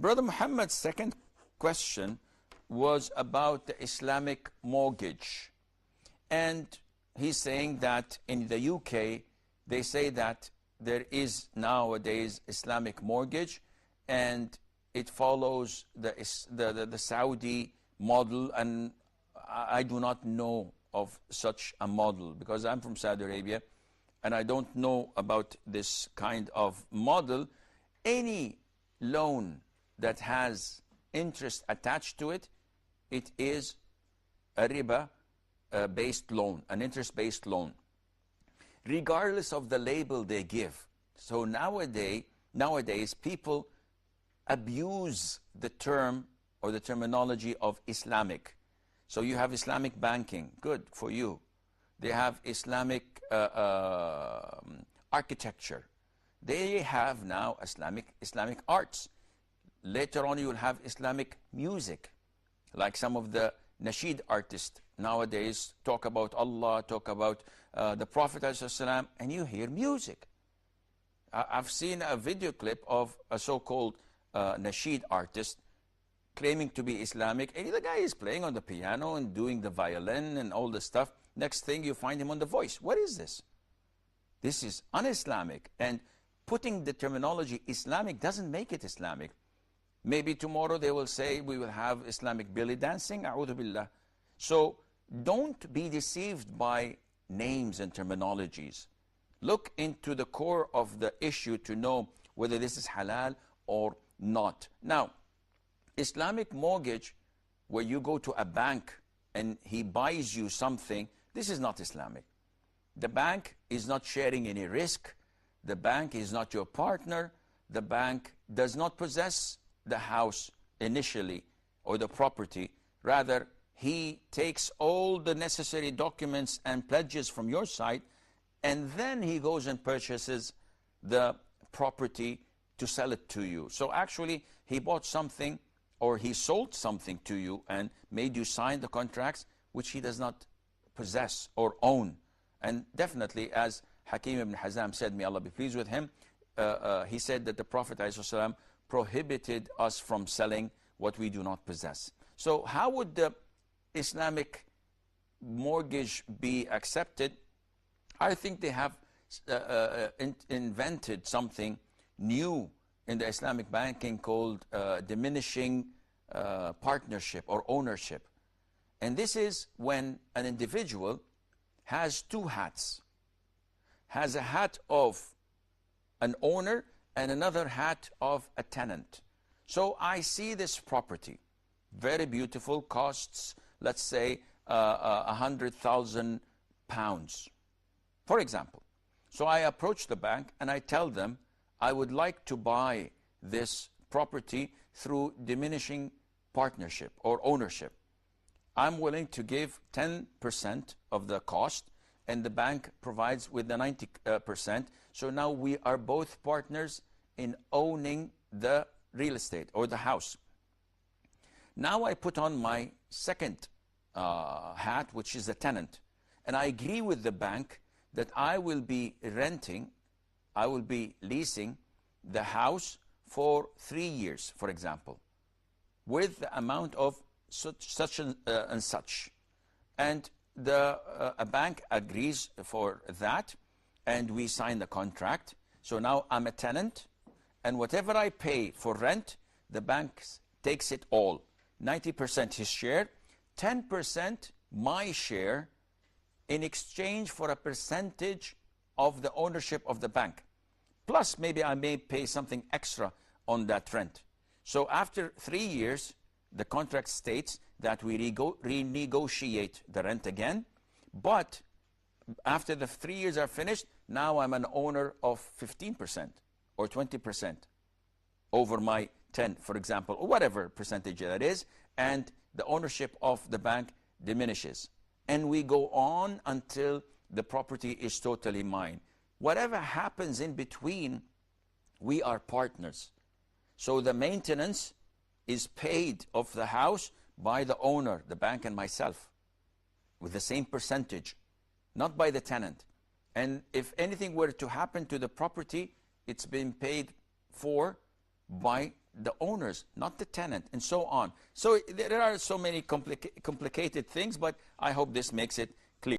Brother Muhammad's second question was about the Islamic mortgage. And he's saying that in the UK, they say that there is nowadays Islamic mortgage, and it follows the Saudi model, and I do not know of such a model because I'm from Saudi Arabia and I don't know about this kind of model. Any loan that has interest attached to it, it is a riba based loan, an interest-based loan, regardless of the label they give. So nowadays people abuse the term or the terminology of Islamic. So you have Islamic banking, good for you. They have Islamic architecture. They have now Islamic arts. Later on you will have Islamic music, like some of the nasheed artists nowadays talk about Allah, talk about the Prophet ﷺ, and you hear music. I've seen a video clip of a so-called nasheed artist claiming to be Islamic, and the guy is playing on the piano and doing the violin and all the stuff. Next thing you find him on the voice. What is this? This is un-Islamic, and putting the terminology Islamic doesn't make it Islamic. Maybe tomorrow they will say we will have Islamic belly dancing, a'udhu billah. So don't be deceived by names and terminologies. Look into the core of the issue to know whether this is halal or not. Now, Islamic mortgage, where you go to a bank and he buys you something, this is not Islamic. The bank is not sharing any risk. The bank is not your partner. The bank does not possess the house initially or the property. Rather, he takes all the necessary documents and pledges from your side, and then he goes and purchases the property to sell it to you. So actually, he bought something or he sold something to you and made you sign the contracts which he does not possess or own. And definitely, as Hakim ibn Hazam said, may Allah be pleased with him, he said that the Prophet ﷺ prohibited us from selling what we do not possess. So how would the Islamic mortgage be accepted? I think they have invented something new in the Islamic banking called diminishing partnership or ownership. And this is when an individual has two hats, has a hat of an owner and another hat of a tenant. So I see this property, very beautiful, costs, let's say, 100,000 pounds, for example. So I approach the bank and I tell them, I would like to buy this property through diminishing partnership or ownership. I'm willing to give 10% of the cost, and the bank provides with the 90%. So now we are both partners in owning the real estate or the house. Now I put on my second hat, which is the tenant. And I agree with the bank that I will be renting, I will be leasing the house for 3 years, for example, with the amount of such and such. And a bank agrees for that, and we sign the contract. So now I'm a tenant, and whatever I pay for rent, the bank takes it all. 90% his share, 10% my share, in exchange for a percentage of the ownership of the bank. Plus, maybe I may pay something extra on that rent. So after 3 years, the contract states that we renegotiate the rent again. But after the 3 years are finished, now I'm an owner of 15% or 20% over my 10, for example, or whatever percentage that is, and the ownership of the bank diminishes. And we go on until the property is totally mine. Whatever happens in between, we are partners. So the maintenance is paid of the house by the owner, the bank and myself, with the same percentage, not by the tenant. And if anything were to happen to the property, it's been paid for by the owners, not the tenant, and so on. So there are so many complicated things, but I hope this makes it